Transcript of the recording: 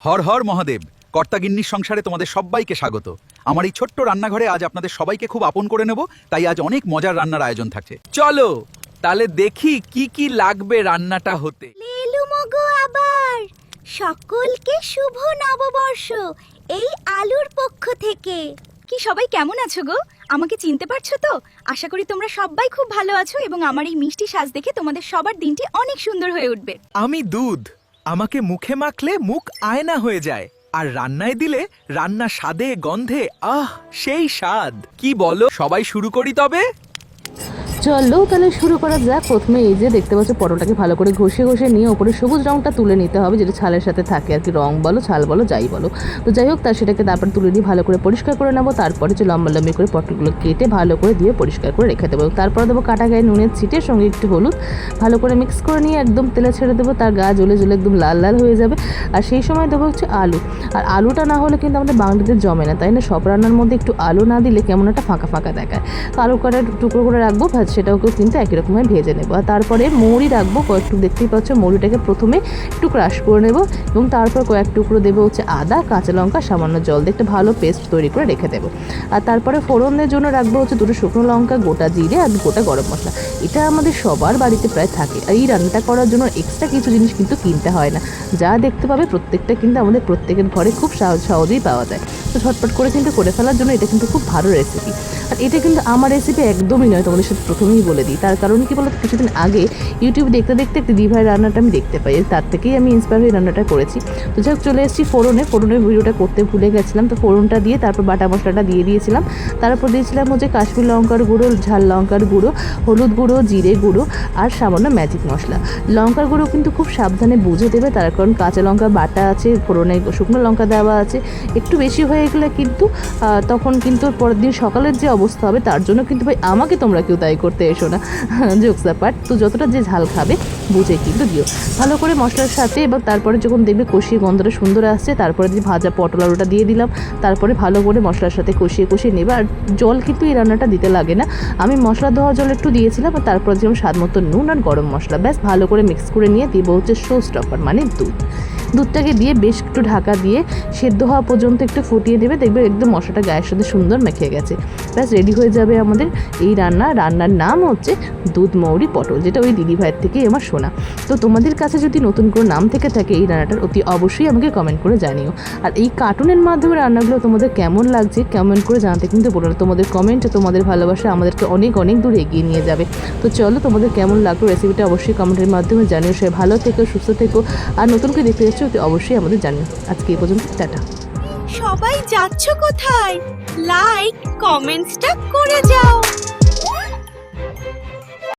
হর হর মহাদেব। কর্তাগিন্নির সংসারে তোমাদের সবাইকে স্বাগত। আমার এই ছোট্ট রান্নাঘরে আজ আপনাদের সবাইকে খুব আপন করে নেব, তাই আজ অনেক মজার রান্নার আয়োজন থাকছে। চলো তাহলে দেখি কি কি লাগবে রান্নাটা হতে। লেলু মগো আবার সকলকে শুভ নববর্ষ এই আলুর পক্ষ থেকে। কি সবাই কেমন আছো গো? আমাকে চিনতে পারছো তো? আশা করি তোমরা সবাই খুব ভালো আছো এবং আমার এই মিষ্টি সাজ দেখে তোমাদের সবার দিনটি অনেক সুন্দর হয়ে উঠবে। আমি দুধ, আমাকে মুখে মাখলে মুখ আয়না হয়ে যায়, আর রান্নায় দিলে রান্না স্বাদে গন্ধে সেই স্বাদ। কি বলো, সবাই শুরু করি তবে? চলো তাহলে শুরু করা যাক। প্রথমে এই যে দেখতে পাচ্ছ পটলটাকে ভালো করে ঘষে ঘষে নিয়ে ওপরে সবুজ রঙটা তুলে নিতে হবে, যেটা ছালের সাথে থাকে আর কি, রং বলো ছাল বলো যাই বলো। তো যাই হোক, সেটাকে তারপর তুলে নিয়ে ভালো করে পরিষ্কার করে নেবো। তারপরে যে লম্বা লম্বি করে পটলগুলো কেটে ভালো করে দিয়ে পরিষ্কার করে রেখে দেবো। তারপরে দেবো কাটা গায়ে নুনের ছিটের সঙ্গে একটু হলুদ, ভালো করে মিক্স করে নিয়ে একদম তেলে ছেড়ে দেবো। তার গা জ্বলে জ্বলে একদম লাল লাল হয়ে যাবে। আর সেই সময় দেবো হচ্ছে আলু। আর আলুটা না হলে কিন্তু আমাদের বাঙালিদের জমে না, তাই না? সব রান্নার মধ্যে একটু আলু না দিলে কেমন একটা ফাঁকা ফাঁকা দেখায়। তো আলু কাটা টুকরো করে রাখবো, সেটাকেও কিন্তু একই রকমভাবে ভেজে নেবো। আর তারপরে মৌরি রাখবো কয়েকটু, দেখতেই পাচ্ছ মৌরিটাকে প্রথমে একটু ক্রাশ করে নেবো এবং তারপর কয়েক টুকরো দেবো হচ্ছে আদা, কাঁচা লঙ্কা, সামান্য জল দিয়ে একটা ভালো পেস্ট তৈরি করে রেখে দেবো। আর তারপরে ফোড়নের জন্য রাখবো হচ্ছে দুটো শুকনো লঙ্কা, গোটা জিরে আর গোটা গরম মশলা। এটা আমাদের সবার বাড়িতে প্রায় থাকে। আর এই রান্নাটা করার জন্য এক্সট্রা কিছু জিনিস কিন্তু কিনতে হয় না, যা দেখতে পাবে প্রত্যেকটা কিন্তু আমাদের প্রত্যেকের ঘরে খুব সহজেই পাওয়া যায়। তো ঝটপট করে কিন্তু করে ফেলার জন্য এটা কিন্তু খুব ভালো রেসিপি। আর এটা কিন্তু আমার রেসিপি একদমই নয়, তোমাদের সাথে প্রথমেই বলে দিই। তার কারণ কি বলতো, কিছুদিন আগে ইউটিউব দেখতে দেখতে একটি দিভাই রান্নাটা আমি দেখতে পাই, তার থেকেই আমি ইন্সপায়ার হয়ে রান্নাটা করেছি। তো যাই হোক, চলে এসেছি ফোড়নের ভিডিওটা করতে ভুলে গেছিলাম। তো ফোড়নটা দিয়ে তারপর বাটা মশলাটা দিয়ে দিয়েছিলাম। তারপর দিয়েছিলাম হচ্ছে কাশ্মীর লঙ্কার গুঁড়ো, ঝাল লঙ্কার গুঁড়ো, হলুদ গুঁড়ো, জিরে গুঁড়ো আর সামান্য ম্যাজিক মশলা। লঙ্কার গুঁড়ো কিন্তু খুব সাবধানে বুঝে দেবে, তার কারণ কাঁচা লঙ্কা বাটা আছে, ফোড়নে শুকনো লঙ্কা দেওয়া আছে। একটু বেশি হয়ে গেলে কিন্তু তখন কিন্তু পরের দিন সকালের যে অবস্থা হবে, তার জন্য কিন্তু ভাই আমাকে তোমরা কেউ দায়ী করতে এসো না, জোকস অ্যাপার্ট। তো যতটা যে ঝাল খাবে বুঝে কিন্তু দিও ভালো করে মশলার সাথে। এবার তারপরে যখন দেখবে কষিয়ে গন্ধটা সুন্দর আসছে, তারপরে যে ভাজা পটল আলুটা দিয়ে দিলাম। তারপরে ভালো করে মশলার সাথে কষিয়ে নেবে। আর জল কিন্তু এই রান্নাটা দিতে লাগে না, আমি মশলা ধোয়া জল একটু দিয়েছিলাম। আর তারপরে দিলাম স্বাদ মতো নুন আর গরম মশলা। ব্যাস ভালো করে মিক্স করে নিয়ে দিব হচ্ছে শো স্টপার মানে দুধটাকে দিয়ে বেশ একটু ঢাকা দিয়ে সেদ্ধ হওয়া পর্যন্ত একটু ফুটিয়ে দেবে। দেখবে একদম মশলাটা গায়ের সাথে সুন্দর মেখে গেছে। ব্যাস রেডি হয়ে যাবে আমাদের এই রান্নার নাম হচ্ছে দুধ মৌরি পটল, যেটা ওই দিদিভাইয়ের থেকেই আমার শোনা। তো তোমাদের কাছে যদি নতুন কোনো নাম থেকে থাকে এই রান্নাটার, অতি অবশ্যই আমাকে কমেন্ট করে জানিও। আর এই কার্টুনের মাধ্যমে রান্নাগুলো তোমাদের কেমন লাগছে কমেন্ট করে জানাতে কিন্তু বলো না। তোমাদের কমেন্ট, তোমাদের ভালোবাসা আমাদেরকে অনেক অনেক দূর এগিয়ে নিয়ে যাবে। তো চলো, তোমাদের কেমন লাগলো রেসিপিটা অবশ্যই কমেন্টের মাধ্যমে জানিও। সে ভালো থেকো, সুস্থ থেকো, আর নতুন করে দেখতে যাচ্ছ অবশ্যই আমাদের জানিও। আজকে এই পর্যন্ত, টাটা। সবাই যাচ্ছ কোথায়? লাইক কমেন্টসটা করে যাও।